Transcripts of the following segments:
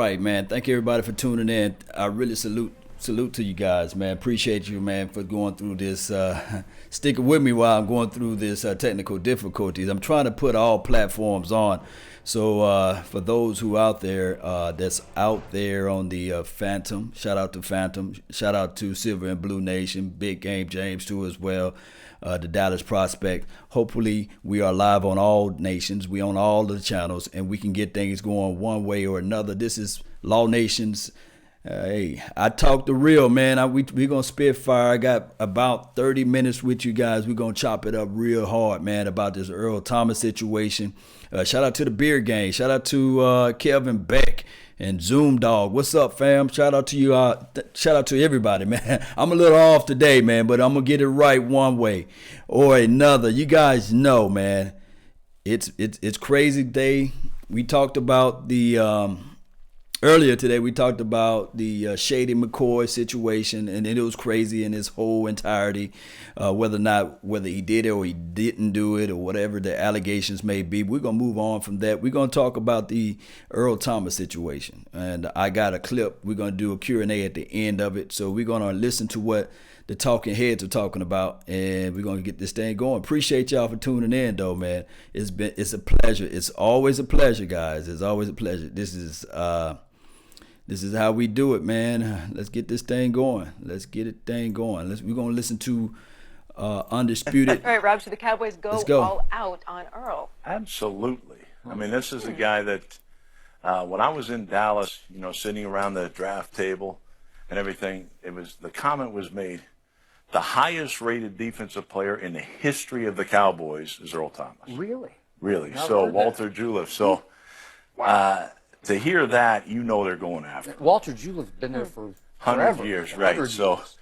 right, man. Thank you, everybody, for tuning in. I really salute to you guys, man. Appreciate you, man, for going through this, sticking with me while I'm going through this technical difficulties. I'm trying to put all platforms on. So for those who out there that's out there on the Phantom, shout out to Phantom, shout out to Silver and Blue Nation, Big Game James too as well, the Dallas Prospect. Hopefully we are live on all nations, we on all the channels, and we can get things going one way or another. This is Law Nations. Hey, I talk the real, man. We're going to spit fire. I got about 30 minutes with you guys. We're going to chop it up real hard, man, about this Earl Thomas situation. Shout out to the Beer Gang. Shout out to Kelvin Beck and Zoom Dog. What's up, fam? Shout out to you. Shout out to everybody, man. I'm a little off today, man, but I'm going to get it right one way or another. You guys know, man, it's crazy day. We talked about the earlier today, we talked about the Shady McCoy situation, and it was crazy in its whole entirety, whether he did it or he didn't do it or whatever the allegations may be. We're going to move on from that. We're going to talk about the Earl Thomas situation, and I got a clip. We're going to do a Q&A at the end of it, so we're going to listen to what the talking heads are talking about, and we're going to get this thing going. Appreciate y'all for tuning in, though, man. It's a pleasure. It's always a pleasure, guys. It's always a pleasure. This is how we do it, man. Let's get this thing going. We're going to listen to Undisputed. All right, Rob, should the Cowboys go all out on Earl? Absolutely. I mean, this is a guy that when I was in Dallas, sitting around the draft table and everything, the comment was made, the highest rated defensive player in the history of the Cowboys is Earl Thomas. Really? Really. So Walter Juliff. So to hear that, they're going after him. Walter Juliff's been there for 100 years, right? 100 So years.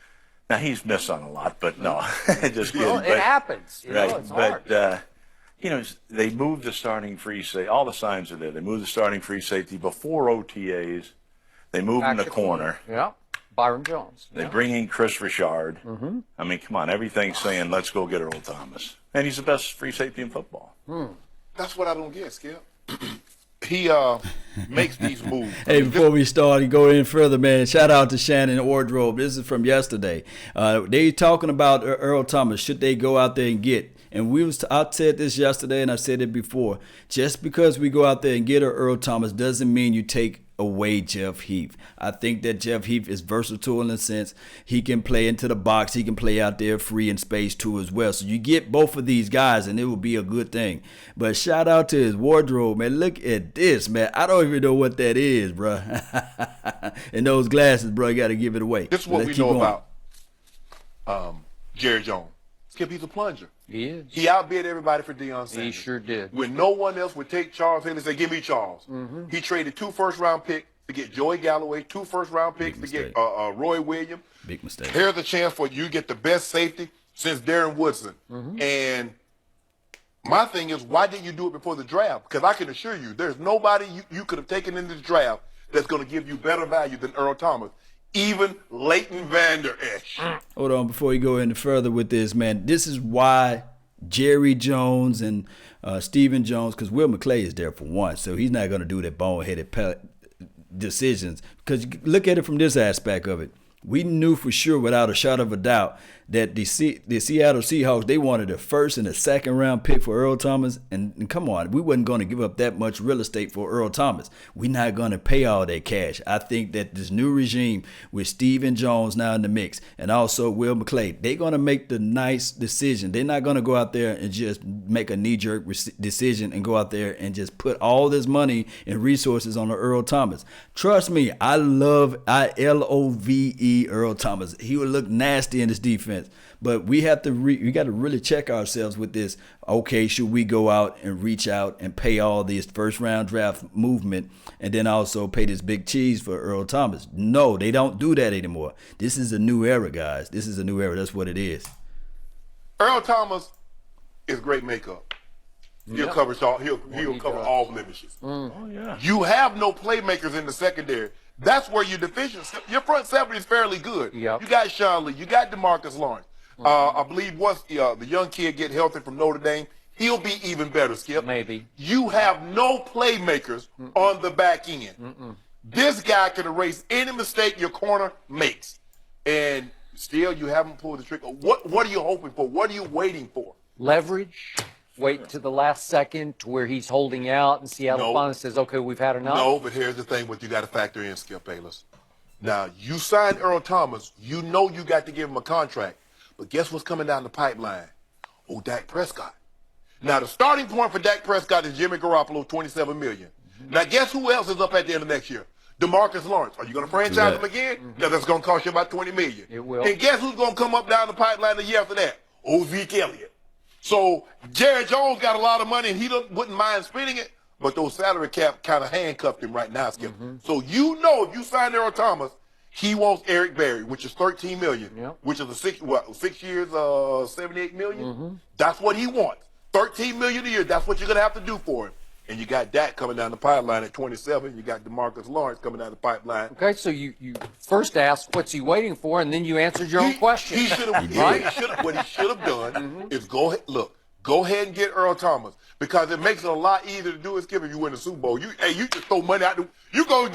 now he's missed on a lot, but no, just kidding. Well, it happens. Right, It's hard. they moved the starting free safety. All the signs are there. They moved the starting free safety before OTAs. They moved him to corner. Yeah, Byron Jones. They bring in Chris Richard. Mm-hmm. I mean, come on, everything's saying let's go get Earl Thomas, and he's the best free safety in football. That's what I don't get, Skip. He makes these moves. Hey, before we start and go in further, man, shout out to Shannon Wardrobe. This is from yesterday. They talking about Earl Thomas. Should they go out there and get? And I said this yesterday, and I said it before. Just because we go out there and get Earl Thomas doesn't mean you take away Jeff Heath. I think that Jeff Heath is versatile in a sense. He can play into the box. He can play out there free in space too as well. So you get both of these guys and it will be a good thing. But shout out to his wardrobe, man. Look at this, man. I don't even know what that is, bro. And those glasses, bro, you got to give it away. This is what we know about Jerry Jones. Skip, he's a plunger. He is. He outbid everybody for Deion Sanders. He sure did. When no one else would take Charles Haley and say, give me Charles. Mm-hmm. He traded 2 first-round picks to get Joey Galloway, 2 first-round picks to get Roy Williams. Big mistake. Here's a chance for you to get the best safety since Darren Woodson. Mm-hmm. And my thing is, why didn't you do it before the draft? Because I can assure you, there's nobody you could have taken in this draft that's going to give you better value than Earl Thomas. Even Leighton Vander Esch. Hold on, before you go any further with this, man, this is why Jerry Jones and Stephen Jones, because Will McClay is there for one, so he's not going to do that boneheaded decisions. Because look at it from this aspect of it. We knew for sure, without a shot of a doubt, that the Seattle Seahawks, they wanted a first and a second round pick for Earl Thomas. And come on, we wasn't going to give up that much real estate for Earl Thomas. We're not going to pay all that cash. I think that this new regime with Stephen Jones now in the mix and also Will McClay, they're going to make the nice decision. They're not going to go out there and just make a knee-jerk decision and go out there and just put all this money and resources on Earl Thomas. Trust me, I love L-O-V-E Earl Thomas. He would look nasty in this defense. But we have to we got to really check ourselves with this. Okay, should we go out and reach out and pay all this first round draft movement and then also pay this big cheese for Earl Thomas? No, they don't do that anymore. This is a new era, guys. This is a new era. That's what it is. Earl Thomas is great makeup. He'll cover all blemishes. Oh yeah. You have no playmakers in the secondary. That's where you're deficient. Your front seven is fairly good. Yep. You got Sean Lee. You got DeMarcus Lawrence. I believe once the young kid get healthy from Notre Dame, he'll be even better, Skip. Maybe. You have no playmakers on the back end. This guy can erase any mistake your corner makes. And still, you haven't pulled the trigger. What are you hoping for? What are you waiting for? Leverage. Wait to the last second to where he's holding out, and Seattle finally says, "Okay, we've had enough." No, but here's the thing: what you got to factor in, Skip Bayless. Now, you signed Earl Thomas. You know you got to give him a contract. But guess what's coming down the pipeline? Oh, Dak Prescott. Now, the starting point for Dak Prescott is Jimmy Garoppolo, $27 million. Now, guess who else is up at the end of next year? DeMarcus Lawrence. Are you going to franchise him again? Because that's going to cost you about $20 million. It will. And guess who's going to come up down the pipeline the year after that? Oh, Zeke Elliott. So Jerry Jones got a lot of money, and he wouldn't mind spending it, but those salary cap kind of handcuffed him right now, Skip. So you know if you sign Earl Thomas, he wants Eric Berry, which is $13 million, which is 6 years, $78 million. That's what he wants. $13 million a year. That's what you're gonna have to do for him. And you got Dak coming down the pipeline at 27. You got DeMarcus Lawrence coming down the pipeline. Okay, so you first asked what's he waiting for, and then you answered your own question. He should have. What he should have done is go ahead and get Earl Thomas, because it makes it a lot easier to do it, Skip, if you win the Super Bowl. You just throw money out. You go.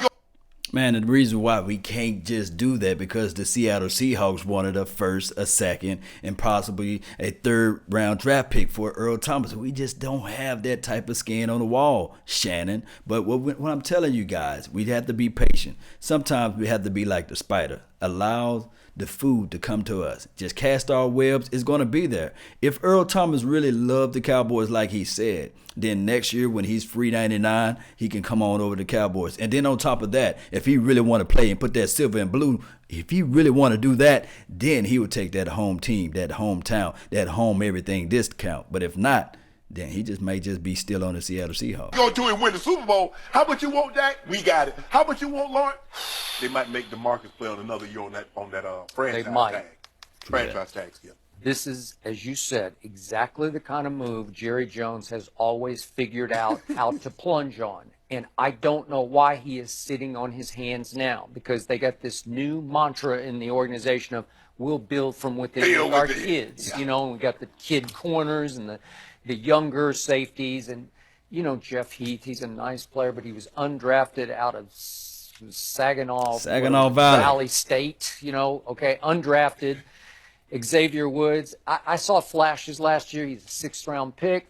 Man, the reason why we can't just do that because the Seattle Seahawks wanted a first, a second, and possibly a third round draft pick for Earl Thomas. We just don't have that type of skin on the wall, Shannon. But what I'm telling you guys, we have to be patient. Sometimes we have to be like the spider. Allow the food to come to us. Just cast our webs. It's going to be there. If Earl Thomas really loved the Cowboys like he said, then next year when he's free 99, he can come on over to the Cowboys. And then on top of that, if he really want to play and put that silver and blue, if he really want to do that, then he would take that home team, that hometown, that home everything discount. But if not, then he may just be still on the Seattle Seahawks. Go to and win the Super Bowl. How much you want Dak? We got it. How much you want Lawrence? They might make DeMarcus play on another year on that franchise tag. Franchise tag, Skip. This is, as you said, exactly the kind of move Jerry Jones has always figured out how to plunge on. And I don't know why he is sitting on his hands now, because they got this new mantra in the organization of we'll build from within with our kids. Yeah. You know, we got the kid corners and the younger safeties. And, you know, Jeff Heath, he's a nice player, but he was undrafted out of Saginaw Valley State, you know, okay, undrafted. Xavier Woods, I saw flashes last year. He's a 6th-round pick.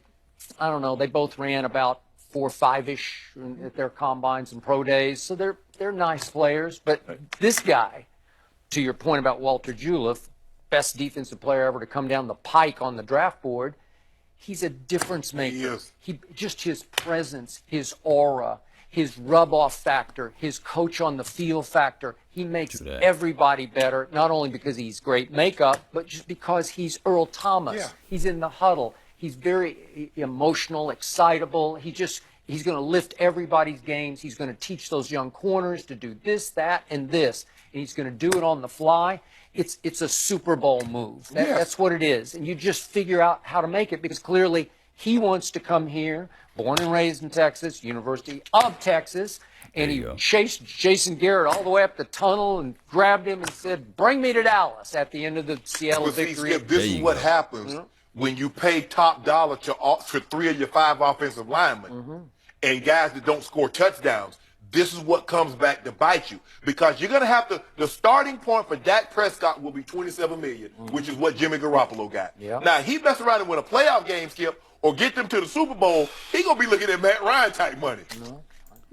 I don't know. They both ran about 4.5-ish at their combines and pro days, so they're nice players. But this guy, to your point about Walter Juliff, best defensive player ever to come down the pike on the draft board, he's a difference maker. He just his presence, his aura, his rub-off factor, his coach on the field factor. He makes everybody better, not only because he's great makeup, but just because he's Earl Thomas. Yeah. He's in the huddle. He's very emotional, excitable. He's going to lift everybody's games. He's going to teach those young corners to do this, that, and this. And he's going to do it on the fly. It's a Super Bowl move. That's what it is. And you just figure out how to make it, because clearly he wants to come here, born and raised in Texas, University of Texas, and he chased Jason Garrett all the way up the tunnel and grabbed him and said, "Bring me to Dallas," at the end of the Seattle victory. Skip, this is what happens when you pay top dollar to 3 of your 5 offensive linemen and guys that don't score touchdowns. This is what comes back to bite you, because you're going to have to. The starting point for Dak Prescott will be $27 million, which is what Jimmy Garoppolo got. Now, he mess around and win a playoff game, Skip, or get them to the Super Bowl, he going to be looking at Matt Ryan type money. Well,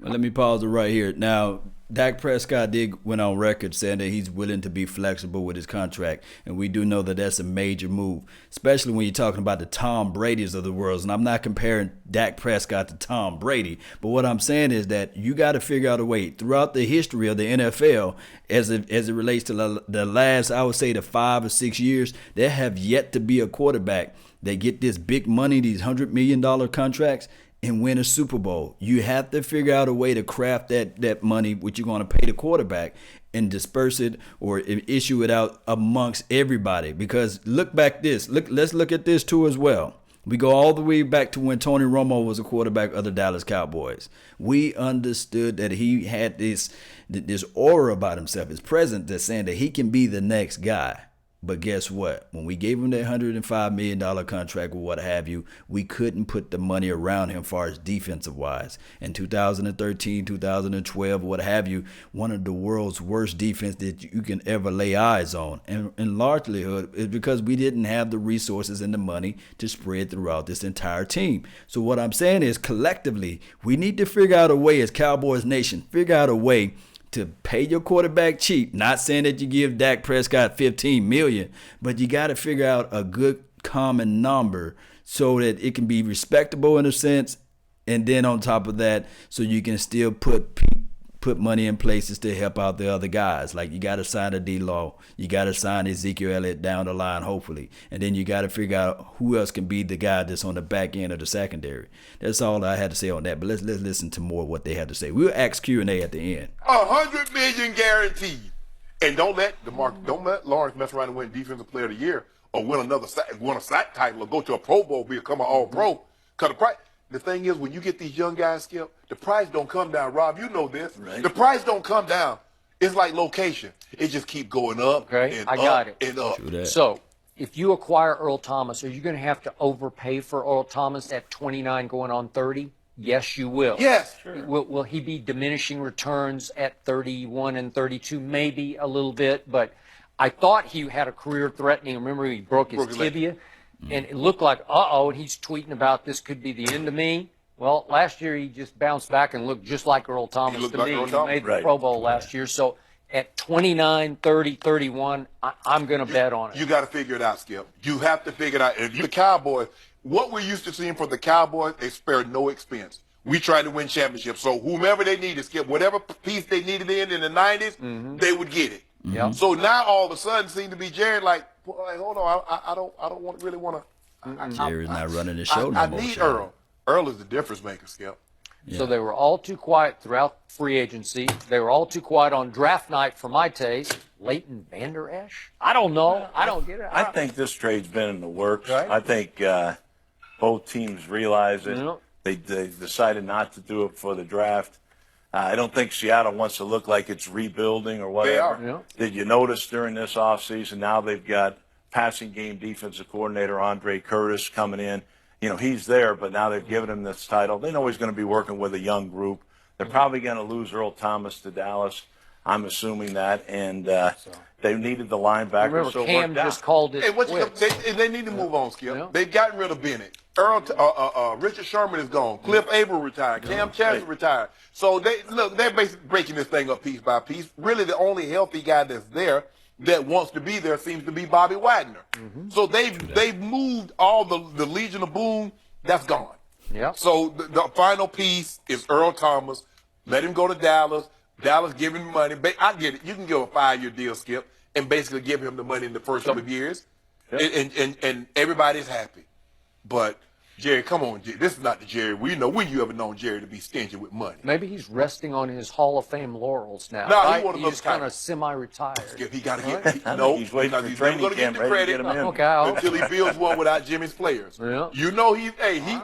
let me pause it right here. Now, Dak Prescott went on record saying that he's willing to be flexible with his contract, and we do know that that's a major move, especially when you're talking about the Tom Brady's of the world. And I'm not comparing Dak Prescott to Tom Brady, but what I'm saying is that you got to figure out a way throughout the history of the NFL, as it relates to the last, I would say, the 5 or 6 years, there have yet to be a quarterback that get this big money, these $100 million contracts, and win a Super Bowl. You have to figure out a way to craft that money, which you're going to pay the quarterback, and disperse it or issue it out amongst everybody. Because let's look at this too as well. We go all the way back to when Tony Romo was a quarterback of the Dallas Cowboys. We understood that he had this aura about himself, his presence, that's saying that he can be the next guy. But guess what? When we gave him that $105 million contract or what have you, we couldn't put the money around him as far as defensive wise. In 2013, 2012, what have you, one of the world's worst defense that you can ever lay eyes on. And in largely is because we didn't have the resources and the money to spread throughout this entire team. So what I'm saying is collectively, we need to figure out a way as Cowboys Nation, figure out a way to pay your quarterback cheap. Not saying that you give Dak Prescott $15 million, but you got to figure out a good common number so that it can be respectable in a sense. And then on top of that, so you can still put money in places to help out the other guys. Like you got to sign a D-Law. You got to sign Ezekiel Elliott down the line, hopefully. And then you got to figure out who else can be the guy that's on the back end of the secondary. That's all I had to say on that. But let's listen to more of what they had to say. We'll ask Q&A at the end. $100 million guaranteed. And don't let Lawrence mess around and win Defensive Player of the Year or win a sack title or go to a Pro Bowl, become an All-Pro. Because the thing is, when you get these young guys, Skip, the price don't come down. Rob, you know this. Right. The price don't come down. It's like location. It just keep going up and got up it. and up. So if you acquire Earl Thomas, are you going to have to overpay for Earl Thomas at 29 going on 30? Yes, you will. Yes. Sure. Will he be diminishing returns at 31 and 32? Maybe a little bit, but I thought he had a career-threatening. Remember, he broke his tibia. And it looked like, and he's tweeting about this could be the end of me. Well, last year he just bounced back and looked just like Earl Thomas to me. He made the Pro Bowl last year. So at 29, 30, 31, I'm going to bet on it. You got to figure it out, Skip. You have to figure it out. If you're the Cowboys, what we're used to seeing from the Cowboys, they spare no expense. We try to win championships. So whomever they needed, Skip, whatever piece they needed in the 90s, they would get it. Yep. So now all of a sudden, seems to be Jerry like, hold on, I don't really want to. Jerry's not running the show no more. I need Earl. Earl is the difference maker, Skip. So they were all too quiet throughout free agency. They were all too quiet on draft night for my taste. Leighton Vander Esch? I don't know. I don't get it. I think this trade's been in the works. Right. I think both teams realize it. Yeah. They decided not to do it for the draft. I don't think Seattle wants to look like it's rebuilding or whatever. They are. Yeah. Did you notice during this offseason, now they've got passing game defensive coordinator Andre Curtis coming in. You know, he's there, but now they've given him this title. They know he's going to be working with a young group. They're probably going to lose Earl Thomas to Dallas. I'm assuming that. And they needed the linebacker. Remember, so Cam just called it. They need to move on, Skip. Yeah. They've gotten rid of Bennett. Richard Sherman is gone. Cliff Abel retired. Cam Chancellor retired. So they're basically breaking this thing up piece by piece. Really, the only healthy guy that's there that wants to be there seems to be Bobby Wagner. So they've moved all the Legion of Boom. That's gone. Yeah. So the final piece is Earl Thomas. Let him go to Dallas. Dallas give him money. I get it. You can give a 5-year deal, Skip, and basically give him the money in the first couple of years, and everybody's happy. But Jerry, come on, Jerry. This is not the Jerry we know. When you ever known Jerry to be stingy with money? Maybe he's resting on his Hall of Fame laurels now. No, right? he wants He's kind of semi-retired. Skip, he got to get he's waiting for never training going to get camp the ready to credit get him in. Okay. until he builds one without Jimmy's players. Yeah. You know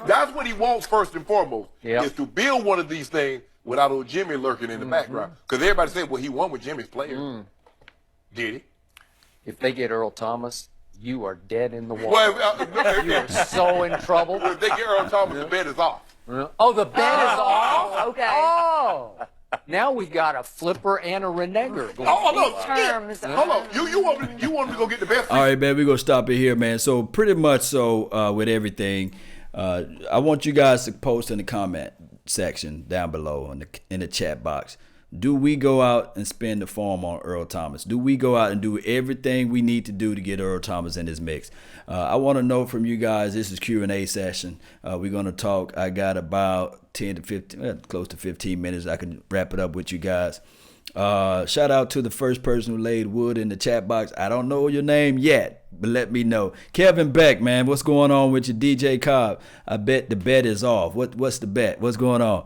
that's what he wants first and foremost is to build one of these things without old Jimmy lurking in the background. Because everybody said, well, he won with Jimmy's players. Did he? If they get Earl Thomas, you are dead in the water. You are so in trouble. If they get Earl Thomas, the bet is off. Oh, the bet is off? Okay. Oh. Now we got a flipper and a reneger going. Oh, look, Terms. hold on. You want me to go get the best? All right, man, we're going to stop it here, man. So pretty much so with everything, I want you guys to post in the comment section down below in the chat box. Do we go out and spend the farm on Earl Thomas? Do we go out and do everything we need to do to get Earl Thomas in this mix? I want to know from you guys. This is Q&A session. We're going to talk. I got about 10 to 15, close to 15 minutes. I can wrap it up with you guys. Shout out to the first person who laid wood in the chat box. I don't know your name yet, but let me know. Kevin Beck, man, what's going on with your DJ Cobb? I bet the bet is off. What's the bet? What's going on?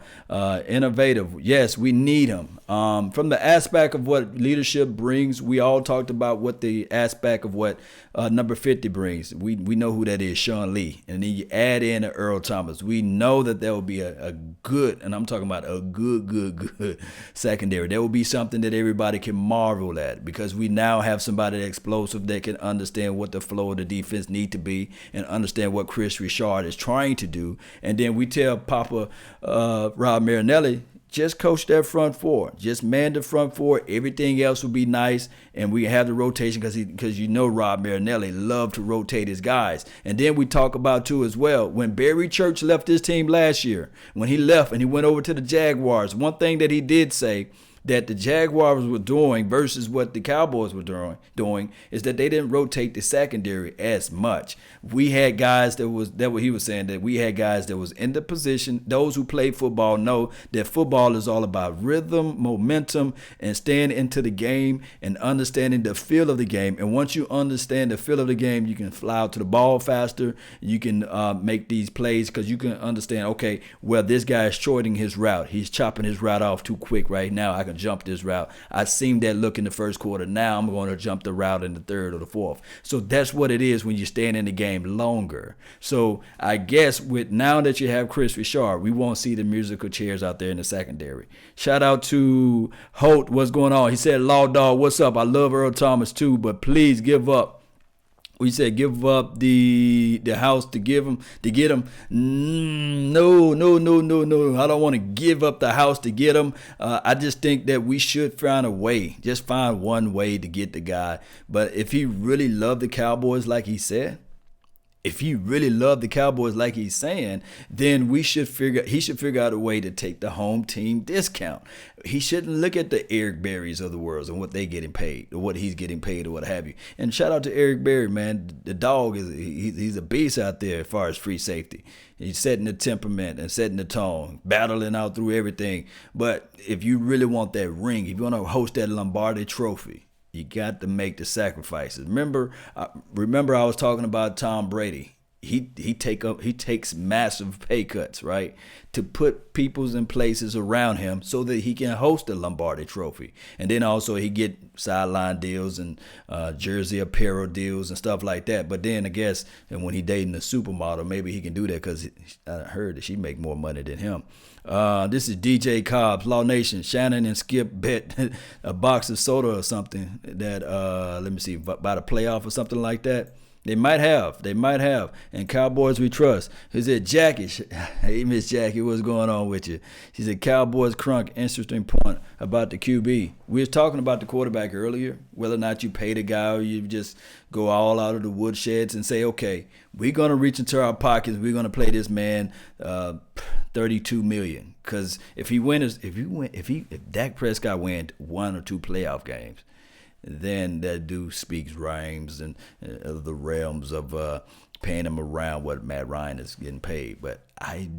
Innovative. Yes, we need him. From the aspect of what leadership brings, we all talked about what the aspect of what number 50 brings. We know who that is, Sean Lee. And then you add in Earl Thomas. We know that there will be a good, and I'm talking about a good secondary. There will be something that everybody can marvel at, because we now have somebody that's explosive that can understand what the flow of the defense need to be and understand what Chris Richard is trying to do. And then we tell Papa Rob Marinelli, just coach that front four. Just man the front four. Everything else will be nice. And we have the rotation because you know Rob Marinelli loved to rotate his guys. And then we talk about, too, as well, when Barry Church left his team last year, when he left and he went over to the Jaguars, one thing that he did say that the Jaguars were doing versus what the Cowboys were doing is that they didn't rotate the secondary as much. We had guys that what he was saying, that we had guys that was in the position. Those who play football know that football is all about rhythm, momentum, and staying into the game and understanding the feel of the game. And once you understand the feel of the game, you can fly out to the ball faster. You can make these plays because you can understand, okay, well, this guy is shortening his route. He's chopping his route off too quick right now. I can jump this route. I seen that look in the first quarter. Now I'm going to jump the route in the third or the fourth. So that's what it is when you're staying in the game longer. So I guess with now that you have Chris Richard, we won't see the musical chairs out there in the secondary. Shout out to Holt. What's going on? He said, Law Dog, what's up? I love Earl Thomas too, but please give up. We said give up the house to get him. No. I don't want to give up the house to get him. I just think that we should find a way. Just find one way to get the guy. But if he really loved the Cowboys like he said, if he really loved the Cowboys like he's saying, then he should figure out a way to take the home team discount. He shouldn't look at the Eric Berrys of the world and what they getting paid or what he's getting paid or what have you. And shout out to Eric Berry, man. The dog he's a beast out there as far as free safety. He's setting the temperament and setting the tone, battling out through everything. But if you really want that ring, if you want to host that Lombardi Trophy, you got to make the sacrifices. Remember I was talking about Tom Brady. He takes massive pay cuts, right, to put peoples in places around him so that he can host the Lombardi Trophy. And then also he get sideline deals and jersey apparel deals and stuff like that. But then I guess and when he dating a supermodel, maybe he can do that because I heard that she make more money than him. This is DJ Cobbs, Law Nation. Shannon and Skip bet a box of soda or something that, let me see, by the playoff or something like that. They might have. And Cowboys we trust. He said, Jackie. Hey, Miss Jackie, what's going on with you? She said, Cowboys crunk. Interesting point about the QB. We was talking about the quarterback earlier, whether or not you pay the guy or you just go all out of the woodsheds and say, okay, we're going to reach into our pockets. We're going to play this man $32 million. Because if Dak Prescott wins 1 or 2 playoff games, then that dude speaks rhymes and the realms of paying him around what Matt Ryan is getting paid. But I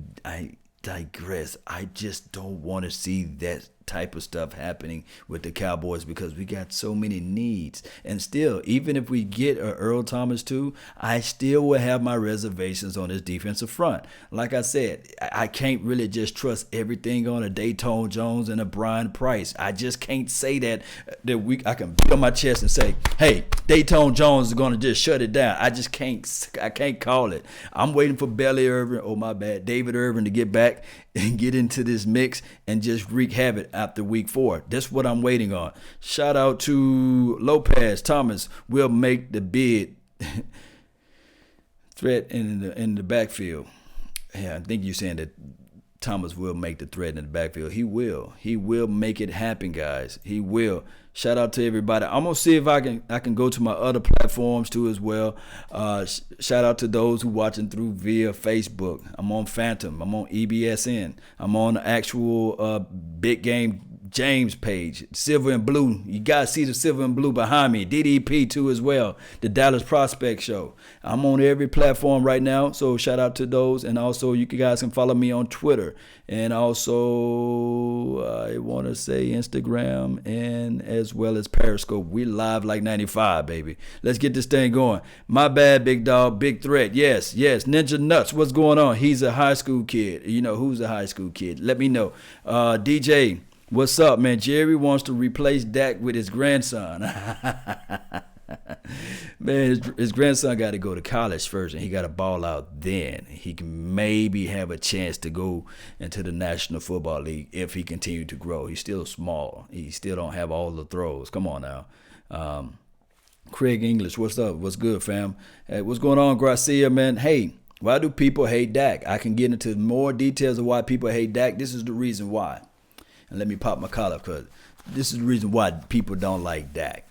digress. I just don't want to see that type of stuff happening with the Cowboys because we got so many needs. And still, even if we get Earl Thomas too, I still will have my reservations on this defensive front. Like I said, I can't really just trust everything on a Dayton Jones and a Brian Price. I just can't say that I can beat on my chest and say, hey, Dayton Jones is going to just shut it down. I can't call it. I'm waiting for David Irvin to get back and get into this mix and just wreak havoc after week 4. That's what I'm waiting on. Shout out to Lopez. Thomas will make the bid threat in the backfield. Yeah, I think you're saying that Thomas will make the threat in the backfield. He will. He will make it happen, guys. He will. Shout out to everybody. I'm gonna see if I can go to my other platforms too as well. Shout out to those who watching through via Facebook. I'm on Phantom. I'm on EBSN. I'm on the actual Big Game James Page, silver and blue. You guys see the silver and blue behind me. DDP too as well. The Dallas Prospect Show. I'm on every platform right now, so shout out to those. And also, you guys can follow me on Twitter, and also I want to say Instagram, and as well as Periscope. We live like 95, baby. Let's get this thing going. My bad, big dog, big threat. Yes, Ninja Nuts. What's going on? He's a high school kid. You know who's a high school kid? Let me know. DJ, what's up, man? Jerry wants to replace Dak with his grandson. Man, his grandson got to go to college first, and he got to ball out then. He can maybe have a chance to go into the National Football League if he continued to grow. He's still small. He still don't have all the throws. Come on now. Craig English, what's up? What's good, fam? Hey, what's going on, Gracia, man? Hey, why do people hate Dak? I can get into more details of why people hate Dak. This is the reason why. And let me pop my collar, because this is the reason why people don't like Dak.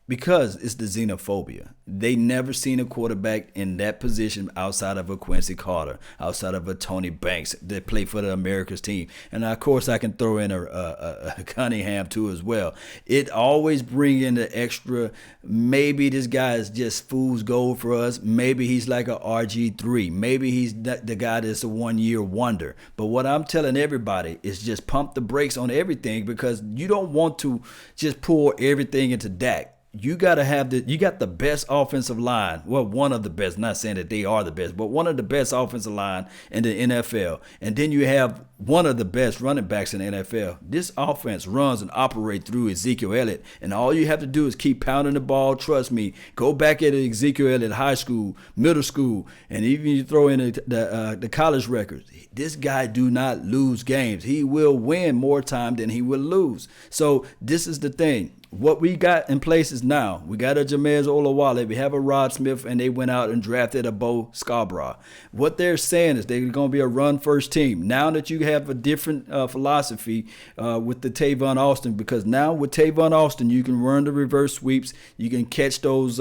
Because it's the xenophobia. They never seen a quarterback in that position outside of a Quincy Carter, outside of a Tony Banks that play for the America's team. And of course, I can throw in a Cunningham too as well. It always bring in the extra, maybe this guy is just fool's gold for us. Maybe he's like a RG3. Maybe he's the guy that's a one-year wonder. But what I'm telling everybody is just pump the brakes on everything, because you don't want to just pour everything into Dak. You got the best offensive line. Well, one of the best, not saying that they are the best, but one of the best offensive line in the NFL. And then you have one of the best running backs in the NFL. This offense runs and operates through Ezekiel Elliott. And all you have to do is keep pounding the ball. Trust me. Go back at Ezekiel Elliott high school, middle school, and even you throw in the college records. This guy do not lose games. He will win more time than he will lose. So this is the thing. What we got in place is now, we got a Jamez Olawale, we have a Rod Smith, and they went out and drafted a Bo Scarborough. What they're saying is they're going to be a run-first team. Now that you have a different philosophy with the Tavon Austin, because now with Tavon Austin, you can run the reverse sweeps, you can catch those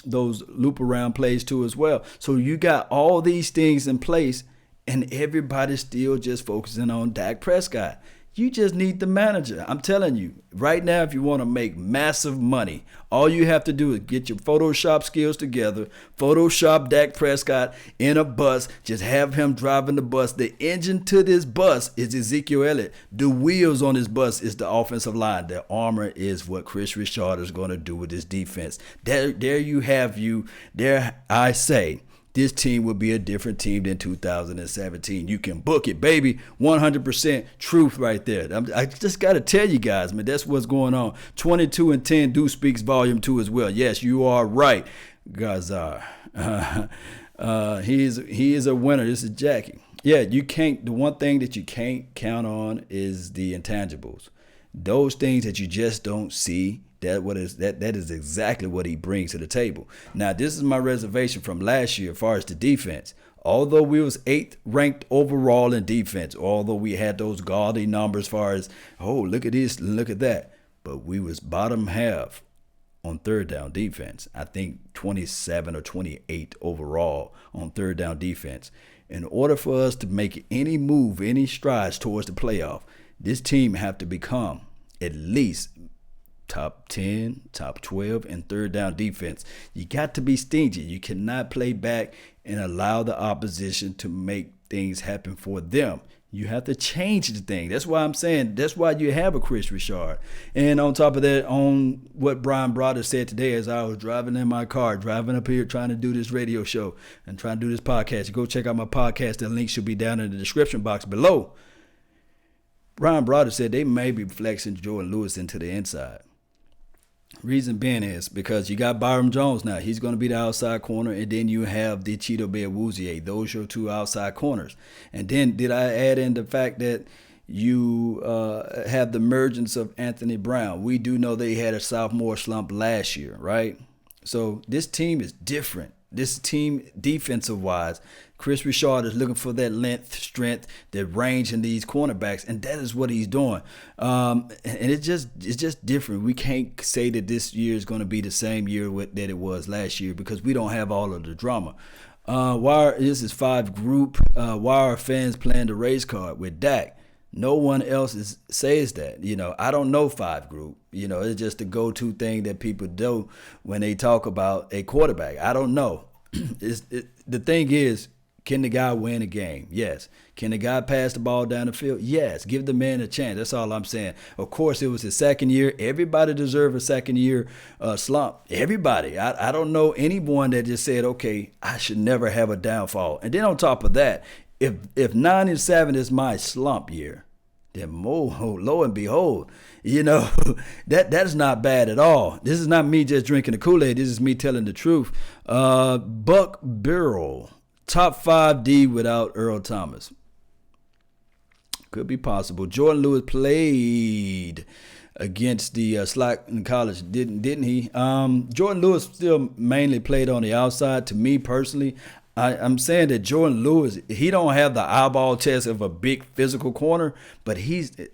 loop-around plays too as well. So you got all these things in place, and everybody's still just focusing on Dak Prescott. You just need the manager. I'm telling you, right now, if you want to make massive money, all you have to do is get your Photoshop skills together, Photoshop Dak Prescott in a bus, just have him driving the bus. The engine to this bus is Ezekiel Elliott. The wheels on this bus is the offensive line. The armor is what Chris Richard is going to do with his defense. There you have you. There I say. This team will be a different team than 2017. You can book it, baby. 100% truth right there. I just got to tell you guys, man, that's what's going on. 22-10 do speaks volume 2 as well. Yes, you are right, Gazar. He is a winner. This is Jackie. Yeah, you can't. The one thing that you can't count on is the intangibles. Those things that you just don't see. That is exactly what he brings to the table. Now, this is my reservation from last year as far as the defense. Although we was 8th ranked overall in defense, although we had those gaudy numbers as far as, oh, look at this, look at that. But we was bottom half on third down defense. I think 27 or 28 overall on third down defense. In order for us to make any move, any strides towards the playoff, this team have to become at least top 10, top 12 in third down defense. You got to be stingy. You cannot play back and allow the opposition to make things happen for them. You have to change the thing. That's why I'm saying, that's why you have a Chris Richard. And on top of that, on what Brian Broder said today as I was driving in my car, driving up here trying to do this radio show and trying to do this podcast. Go check out my podcast. The link should be down in the description box below. Brian Broder said they may be flexing Jordan Lewis into the inside. Reason being is because you got Byron Jones now. He's going to be the outside corner, and then you have the Cheeto Bear Woozier. Those are your two outside corners. And then did I add in the fact that you have the emergence of Anthony Brown? We do know they had a sophomore slump last year, right? So this team is different. This team, defensive-wise, Chris Richard is looking for that length, strength, that range in these cornerbacks, and that is what he's doing. And it's just different. We can't say that this year is going to be the same year that it was last year because we don't have all of the drama. This is 5 group. Why are fans playing the race card with Dak? No one else says that. I don't know 5 group. It's just the go-to thing that people do when they talk about a quarterback. I don't know. The thing is, can the guy win a game? Yes. Can the guy pass the ball down the field? Yes. Give the man a chance. That's all I'm saying. Of course, it was his second year. Everybody deserves a second year slump. Everybody. I don't know anyone that just said, okay, I should never have a downfall. And then on top of that, if 9-7 is my slump year, then lo and behold, that's not bad at all. This is not me just drinking the Kool-Aid. This is me telling the truth. Buck Burrow, top 5D without Earl Thomas. Could be possible. Jordan Lewis played against the Slack in college, didn't he? Jordan Lewis still mainly played on the outside. To me personally, I'm saying that Jordan Lewis, he don't have the eyeball test of a big physical corner, but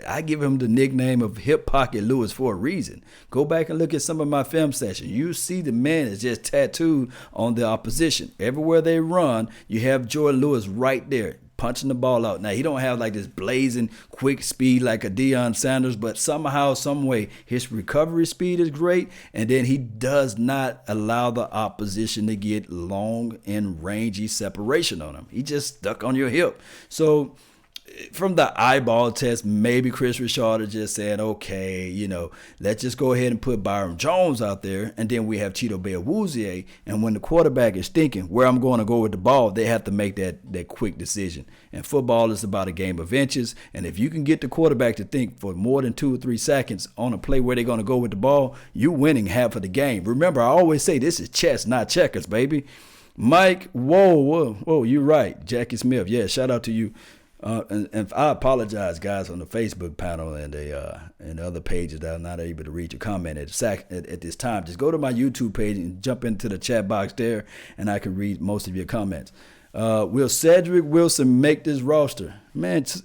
I give him the nickname of Hip Pocket Lewis for a reason. Go back and look at some of my film sessions. You see the man is just tattooed on the opposition. Everywhere they run, you have Jordan Lewis right there, punching the ball out. Now, he don't have like this blazing quick speed like a Deion Sanders, but somehow, some way, his recovery speed is great, and then he does not allow the opposition to get long and rangy separation on him. He just stuck on your hip. So from the eyeball test, maybe Chris Richard is just saying, okay, let's just go ahead and put Byron Jones out there, and then we have Cheeto Beawuzie, and when the quarterback is thinking where I'm going to go with the ball, they have to make that quick decision. And football is about a game of inches, and if you can get the quarterback to think for more than 2 or 3 seconds on a play where they're going to go with the ball, you're winning half of the game. Remember, I always say this is chess, not checkers, baby. Mike, whoa, you're right. Jackie Smith, yeah, shout out to you. And I apologize, guys, on the Facebook panel and the other pages that I'm not able to read your comment at this time. Just go to my YouTube page and jump into the chat box there, and I can read most of your comments. Will Cedric Wilson make this roster? Man, this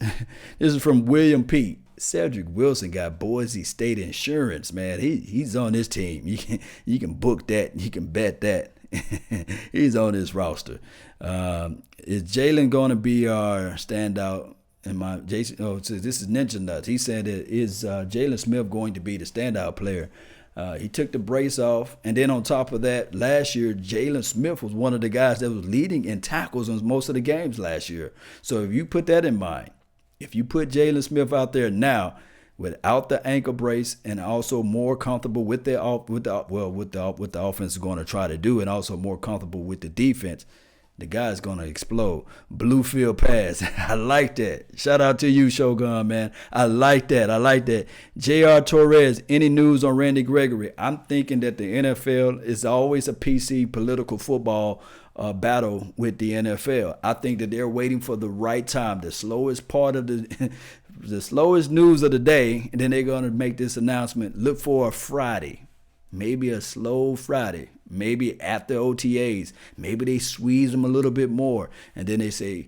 is from William P. Cedric Wilson got Boise State insurance, man. He's on this team. You can book that. You can bet that. He's on this roster. Is Jalen going to be our standout? This is Ninja Nuts. He said, is Jalen Smith going to be the standout player? He took the brace off, and then on top of that, last year, Jalen Smith was one of the guys that was leading in tackles in most of the games last year. So if you put that in mind, if you put Jalen Smith out there now without the ankle brace and also more comfortable with the offense is going to try to do, and also more comfortable with the defense, the guy's going to explode. Blue field pass. I like that. Shout out to you, Shogun, man. I like that. J.R. Torres, any news on Randy Gregory? I'm thinking that the NFL is always a PC political football battle with the NFL. I think that they're waiting for the right time, the slowest part of the slowest news of the day, and then they're going to make this announcement. Look for a Friday, maybe a slow Friday. Maybe after OTAs, maybe they squeeze them a little bit more, and then they say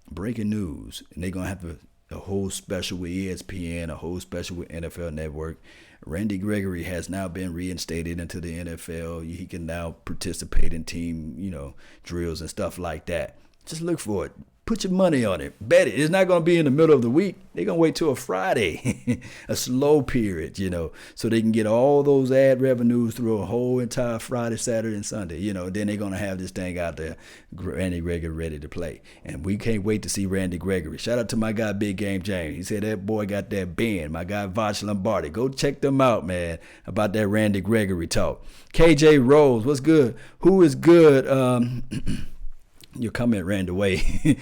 breaking news, and they're gonna have a whole special with ESPN, a whole special with NFL Network. Randy Gregory has now been reinstated into the NFL. He can now participate in team, drills and stuff like that. Just look for it. Put your money on it. Bet it. It's not going to be in the middle of the week. They're going to wait till a Friday, a slow period, so they can get all those ad revenues through a whole entire Friday, Saturday, and Sunday. Then they're going to have this thing out there, Randy Gregory ready to play. And we can't wait to see Randy Gregory. Shout out to my guy, Big Game James. He said that boy got that bend. My guy, Voch Lombardi. Go check them out, man, about that Randy Gregory talk. KJ Rose, what's good? Who is good? Your comment ran away.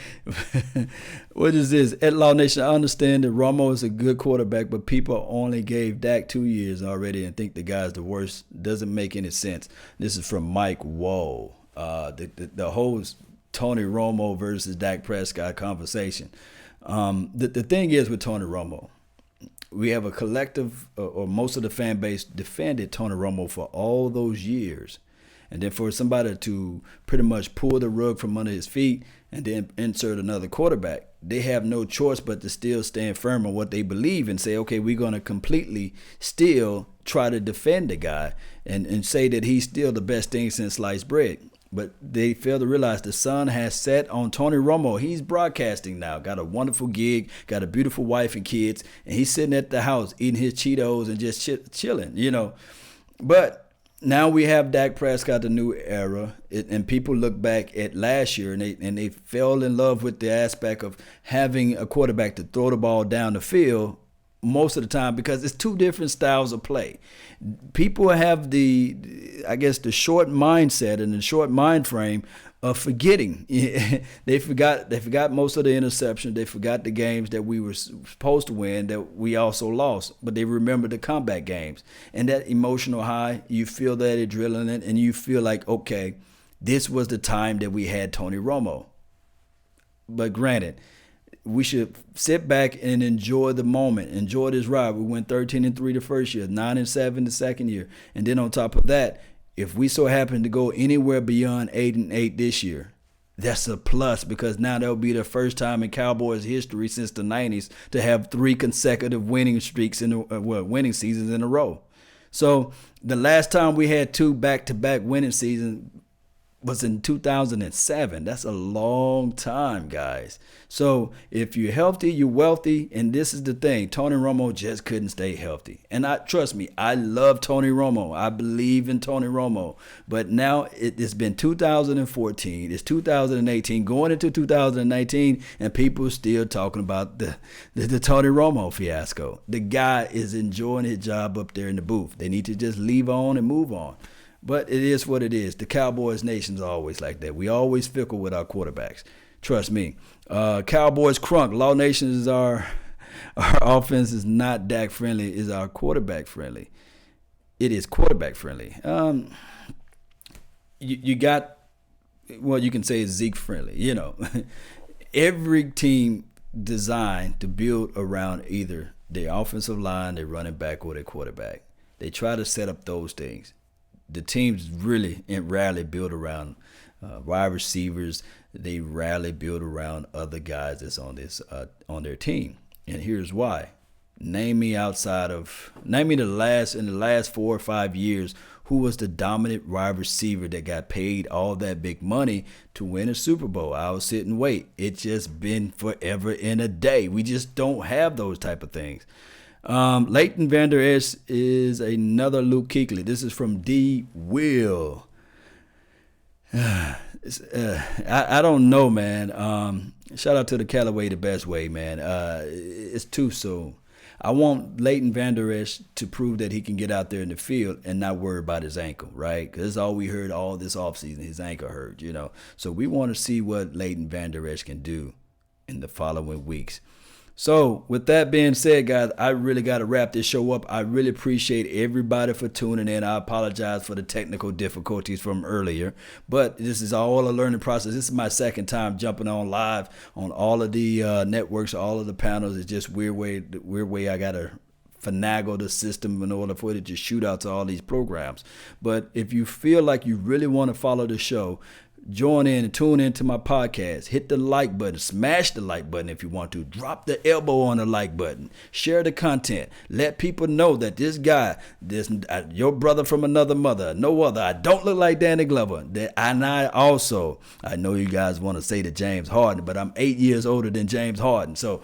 What is this? At Law Nation, I understand that Romo is a good quarterback, but people only gave Dak 2 years already and think the guy's the worst. Doesn't make any sense. This is from Mike Woe. The whole Tony Romo versus Dak Prescott conversation. The thing is with Tony Romo, we have a collective, or most of the fan base defended Tony Romo for all those years. And then for somebody to pretty much pull the rug from under his feet and then insert another quarterback, they have no choice but to still stand firm on what they believe and say, okay, we're going to completely still try to defend the guy and say that he's still the best thing since sliced bread. But they fail to realize the sun has set on Tony Romo. He's broadcasting now, got a wonderful gig, got a beautiful wife and kids, and he's sitting at the house eating his Cheetos and just chilling, you know. But now we have Dak Prescott, the new era, and people look back at last year and they fell in love with the aspect of having a quarterback to throw the ball down the field most of the time, because it's two different styles of play. People have the short mindset and the short mind frame of forgetting. They forgot most of the interceptions. They forgot the games that we were supposed to win that we also lost. But they remember the comeback games. And that emotional high, you feel that adrenaline, and you feel like, okay, this was the time that we had Tony Romo. But granted, we should sit back and enjoy the moment, enjoy this ride. We went 13-3 the first year, 9-7 the second year. And then on top of that, if we so happen to go anywhere beyond 8-8 this year, that's a plus, because now that'll be the first time in Cowboys history since the 90s to have 3 consecutive winning streaks winning seasons in a row. So the last time we had 2 back-to-back winning seasons was in 2007. That's a long time, guys. So if you're healthy, you're wealthy. And this is the thing. Tony Romo just couldn't stay healthy. And trust me, I love Tony Romo. I believe in Tony Romo. But now it's been 2014. It's 2018, going into 2019, and people are still talking about the Tony Romo fiasco. The guy is enjoying his job up there in the booth. They need to just leave on and move on. But it is what it is. The Cowboys nation's always like that. We always fickle with our quarterbacks. Trust me. Cowboys crunk. Law Nation is our offense is not Dak friendly. Is our quarterback friendly. It is quarterback friendly. You got, well, you can say it's Zeke friendly. You know, every team designed to build around either their offensive line, their running back, or their quarterback. They try to set up those things. The teams really and rarely build around wide receivers. They rarely build around other guys that's on their team. And here's why. Name me in the last 4 or 5 years, who was the dominant wide receiver that got paid all that big money to win a Super Bowl? I was sit and wait. It's just been forever and a day. We just don't have those type of things. Leighton Vander Esch is another Luke Kuechly. This is from D. Will. I don't know, man. Shout out to the Callaway the best way, man. It's too soon. I want Leighton Vander Esch to prove that he can get out there in the field and not worry about his ankle, right? Because that's all we heard all this offseason. His ankle hurt, you know. So we want to see what Leighton Vander Esch can do in the following weeks. So with that being said, guys, I really got to wrap this show up. I really appreciate everybody for tuning in. I apologize for the technical difficulties from earlier, but this is all a learning process. This is my second time jumping on live on all of the networks, all of the panels. It's just weird way I got to finagle the system in order for it to just shoot out to all these programs. But if you feel like you really want to follow the show, join in and tune into my podcast. Hit the like button. Smash the like button if you want to. Drop the elbow on the like button. Share the content. Let people know that this guy, your brother from another mother, no other. I don't look like Danny Glover. I know you guys want to say that James Harden, but I'm 8 years older than James Harden. So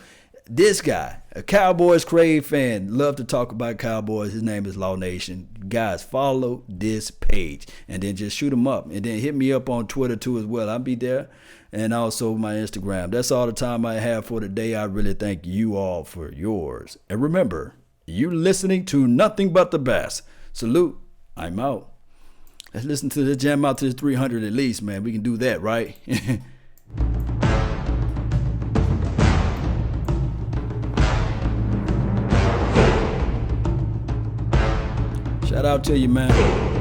this guy, a Cowboys crave fan, love to talk about Cowboys. His name is Law Nation. Guys, follow this page and then just shoot him up. And then hit me up on Twitter too as well. I'll be there. And also my Instagram. That's all the time I have for today. I really thank you all for yours. And remember, you're listening to nothing but the best. Salute. I'm out. Let's listen to the jam out to this 300 at least, man. We can do that, right? Shout out to you, man.